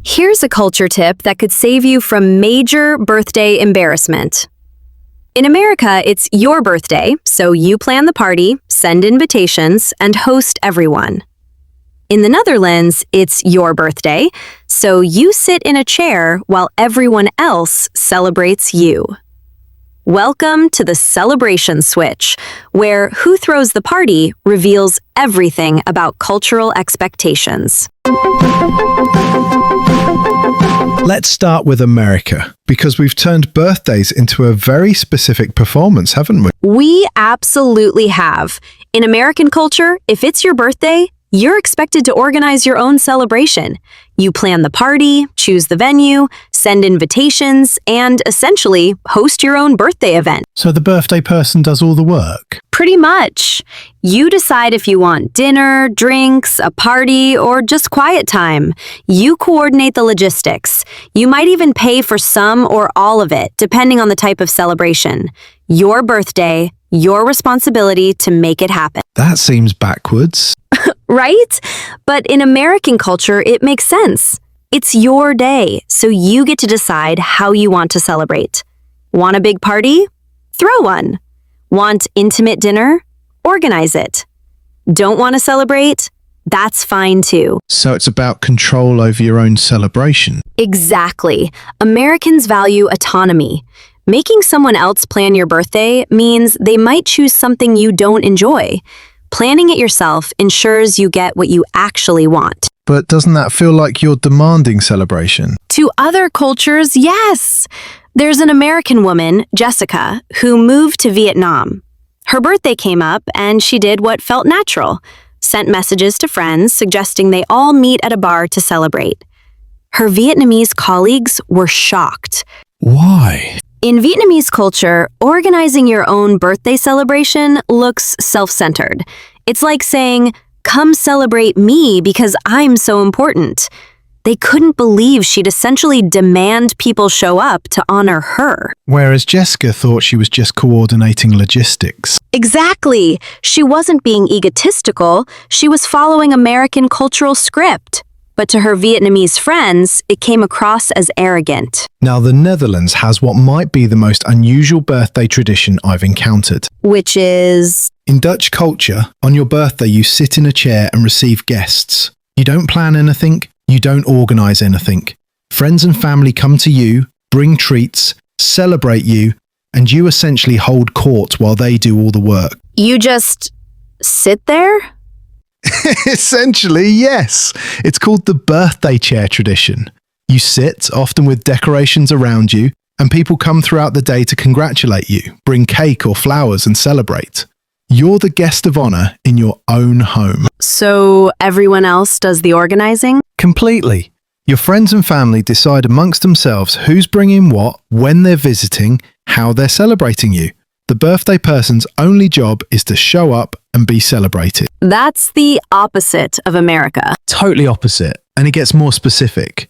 Here's a culture tip that could save you from major birthday embarrassment. In America, it's your birthday, so you plan the party, send invitations, and host everyone. In the Netherlands, it's your birthday, so you sit in a chair while everyone else celebrates you. Welcome to the celebration switch, where who throws the party reveals everything about cultural expectations. Let's start with America, because we've turned birthdays into a very specific performance, haven't we? We absolutely have. In American culture, if it's your birthday, you're expected to organize your own celebration. You plan the party, choose the venue, send invitations, and essentially host your own birthday event. So the birthday person does all the work? Pretty much. You decide if you want dinner, drinks, a party, or just quiet time. You coordinate the logistics. You might even pay for some or all of it, depending on the type of celebration. Your birthday, your responsibility to make it happen. That seems backwards. Right? But in American culture, it makes sense. It's your day, so you get to decide how you want to celebrate. Want a big party? Throw one. Want intimate dinner? Organize it. Don't want to celebrate? That's fine too. So it's about control over your own celebration. Exactly. Americans value autonomy. Making someone else plan your birthday means they might choose something you don't enjoy. Planning it yourself ensures you get what you actually want. But doesn't that feel like you're demanding celebration? To other cultures, yes. There's an American woman, Jessica, who moved to Vietnam. Her birthday came up and she did what felt natural. Sent messages to friends suggesting they all meet at a bar to celebrate. Her Vietnamese colleagues were shocked. Why? In Vietnamese culture, organizing your own birthday celebration looks self-centered. It's like saying, "Come celebrate me because I'm so important." They couldn't believe she'd essentially demand people show up to honor her. Whereas Jessica thought she was just coordinating logistics. Exactly. She wasn't being egotistical. She was following American cultural script. But to her Vietnamese friends, it came across as arrogant. Now, the Netherlands has what might be the most unusual birthday tradition I've encountered. Which is... In Dutch culture, on your birthday you sit in a chair and receive guests. You don't plan anything, you don't organise anything. Friends and family come to you, bring treats, celebrate you, and you essentially hold court while they do all the work. You just sit there? Essentially, yes. It's called the birthday chair tradition. You sit, often with decorations around you, and people come throughout the day to congratulate you, bring cake or flowers and celebrate. You're the guest of honor in your own home. So everyone else does the organizing? Completely. Your friends and family decide amongst themselves who's bringing what, when they're visiting, how they're celebrating you. The birthday person's only job is to show up and be celebrated. That's the opposite of America. Totally opposite, and it gets more specific.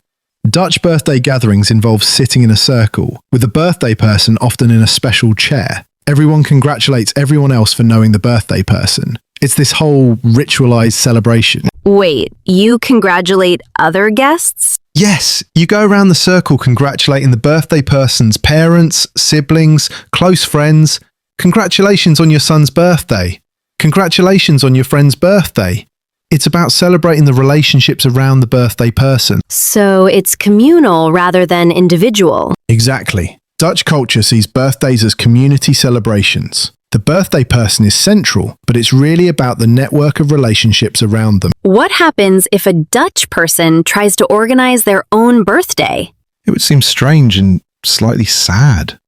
Dutch birthday gatherings involve sitting in a circle, with the birthday person often in a special chair. Everyone congratulates everyone else for knowing the birthday person. It's this whole ritualized celebration. Wait, you congratulate other guests? Yes, you go around the circle congratulating the birthday person's parents, siblings, close friends. Congratulations on your son's birthday. Congratulations on your friend's birthday. It's about celebrating the relationships around the birthday person. So it's communal rather than individual. Exactly. Dutch culture sees birthdays as community celebrations. The birthday person is central, but it's really about the network of relationships around them. What happens if a Dutch person tries to organize their own birthday? It would seem strange and slightly sad.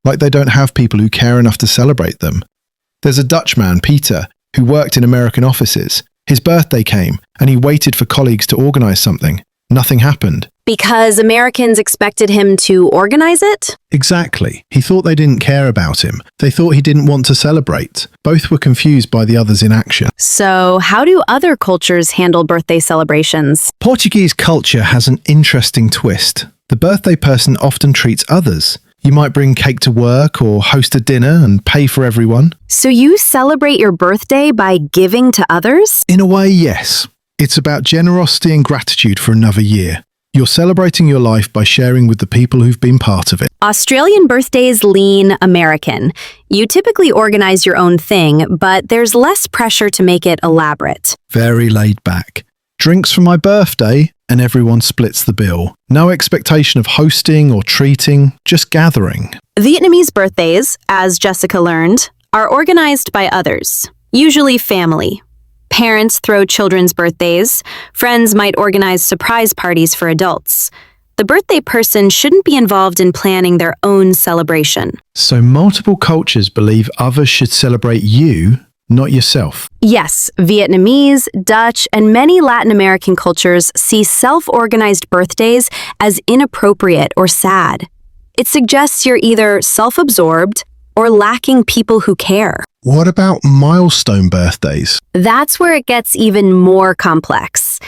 Like they don't have people who care enough to celebrate them. There's a Dutchman, Peter, who worked in American offices. His birthday came, and he waited for colleagues to organize something. Nothing happened. Because Americans expected him to organize it? Exactly. He thought they didn't care about him. They thought he didn't want to celebrate. Both were confused by the other's inaction. So how do other cultures handle birthday celebrations? Portuguese culture has an interesting twist. The birthday person often treats others. You might bring cake to work or host a dinner and pay for everyone. So you celebrate your birthday by giving to others? In a way, yes. It's about generosity and gratitude for another year. You're celebrating your life by sharing with the people who've been part of it. Australian birthdays lean American. You typically organize your own thing, but there's less pressure to make it elaborate. Very laid back. Drinks for my birthday, and everyone splits the bill. No expectation of hosting or treating, just gathering. Vietnamese birthdays, as Jessica learned, are organized by others, usually family. Parents throw children's birthdays. Friends might organize surprise parties for adults. The birthday person shouldn't be involved in planning their own celebration. So multiple cultures believe others should celebrate you, not yourself. Yes, Vietnamese, Dutch, and many Latin American cultures see self-organized birthdays as inappropriate or sad. It suggests you're either self-absorbed or lacking people who care. What about milestone birthdays? That's where it gets even more complex.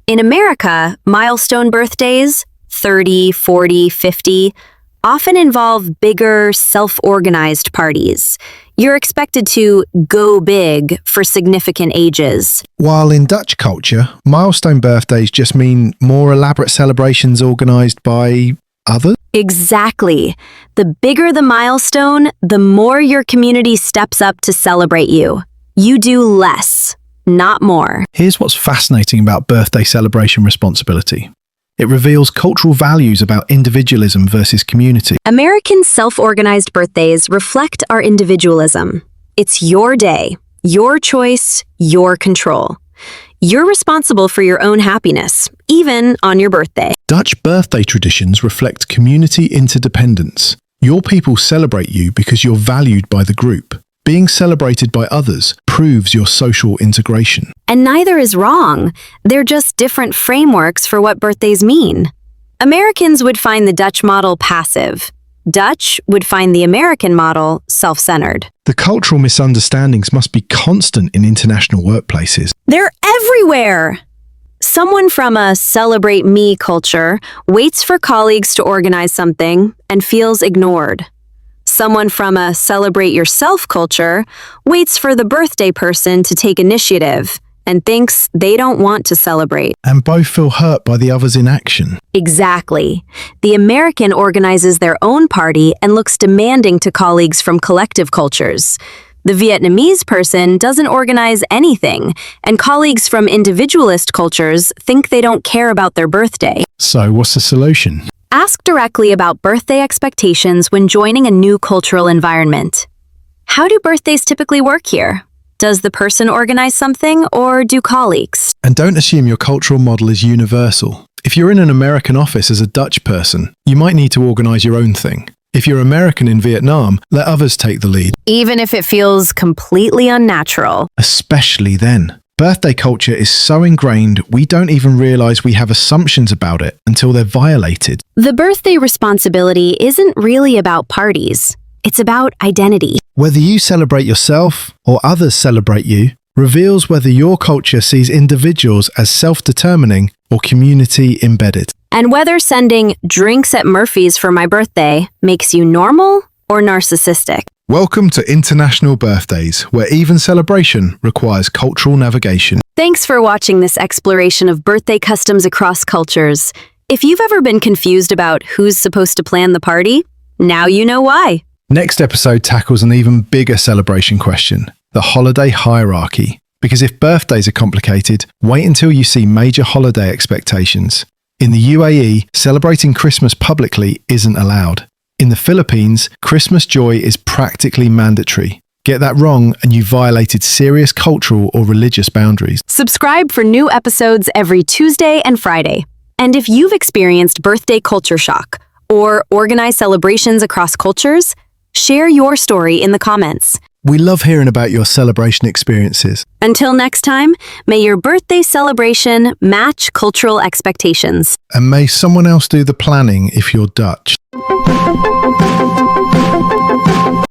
In America, milestone birthdays, 30, 40, 50, often involve bigger, self-organized parties. You're expected to go big for significant ages. While in Dutch culture, milestone birthdays just mean more elaborate celebrations organized by others? Exactly. The bigger the milestone, the more your community steps up to celebrate you. You do less, not more. Here's what's fascinating about birthday celebration responsibility. It reveals cultural values about individualism versus community. American self-organized birthdays reflect our individualism. It's your day, your choice, your control. You're responsible for your own happiness, even on your birthday. Dutch birthday traditions reflect community interdependence. Your people celebrate you because you're valued by the group. Being celebrated by others proves your social integration. And neither is wrong. They're just different frameworks for what birthdays mean. Americans would find the Dutch model passive. Dutch would find the American model self-centered. The cultural misunderstandings must be constant in international workplaces. They're everywhere! Someone from a celebrate me culture waits for colleagues to organize something and feels ignored. Someone from a celebrate yourself culture waits for the birthday person to take initiative and thinks they don't want to celebrate. And both feel hurt by the other's inaction. Exactly. The American organizes their own party and looks demanding to colleagues from collective cultures. The Vietnamese person doesn't organize anything, and colleagues from individualist cultures think they don't care about their birthday. So what's the solution? Ask directly about birthday expectations when joining a new cultural environment. How do birthdays typically work here? Does the person organize something, or do colleagues? And don't assume your cultural model is universal. If you're in an American office as a Dutch person, you might need to organize your own thing. If you're American in Vietnam, let others take the lead. Even if it feels completely unnatural. Especially then. Birthday culture is so ingrained, we don't even realize we have assumptions about it until they're violated. The birthday responsibility isn't really about parties. It's about identity. Whether you celebrate yourself or others celebrate you reveals whether your culture sees individuals as self-determining or community embedded. And whether sending drinks at Murphy's for my birthday makes you normal or narcissistic. Welcome to International Birthdays, where even celebration requires cultural navigation. Thanks for watching this exploration of birthday customs across cultures. If you've ever been confused about who's supposed to plan the party, now you know why. Next episode tackles an even bigger celebration question, the holiday hierarchy. Because if birthdays are complicated, wait until you see major holiday expectations. In the UAE, celebrating Christmas publicly isn't allowed. In the Philippines, Christmas joy is practically mandatory. Get that wrong and you violated serious cultural or religious boundaries. Subscribe for new episodes every Tuesday and Friday. And if you've experienced birthday culture shock or organized celebrations across cultures, share your story in the comments. We love hearing about your celebration experiences. Until next time, may your birthday celebration match cultural expectations. And may someone else do the planning if you're Dutch.